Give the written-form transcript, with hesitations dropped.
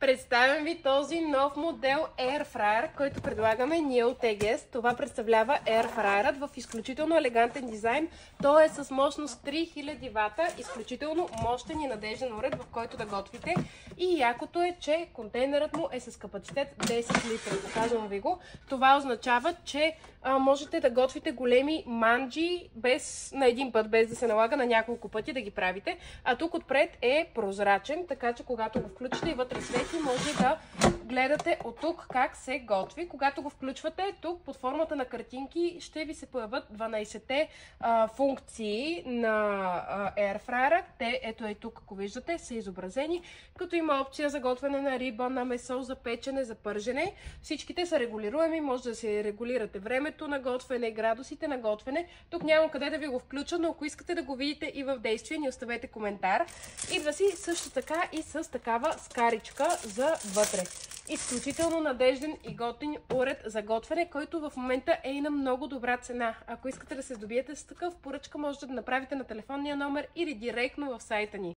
Представям ви този нов модел Air Fryer, който предлагаме ние от EGES. Това представлява Air Fryer в изключително елегантен дизайн. Той е с мощност 3000 вата, изключително мощен и надежден уред, в който да готвите. И якото е, че контейнерът му е с капацитет 10 литра. Показвам ви го. Това означава, че можете да готвите големи манджи на един път, без да се налага на няколко пъти да ги правите. А тук отпред е прозрачен, така че когато го включите и вътре свети, може да гледате от тук как се готви. Когато го включвате, тук под формата на картинки ще ви се появят 12-те функции на Air Fryer. Те, ето и тук, ако виждате, са изобразени, като има опция за готвене на риба, на месо, за печене, за пържене. Всичките са регулируеми, може да се регулирате времето на готвене, градусите на готвене. Тук нямам къде да ви го включа, но ако искате да го видите и в действие, ни оставете коментар. Идва си също така и с такава скаричка за вътре. Изключително надежден и готин уред за готвене, който в момента е и на много добра цена. Ако искате да се здобиете с такъв, поръчка можете да направите на телефонния номер или директно в сайта ни.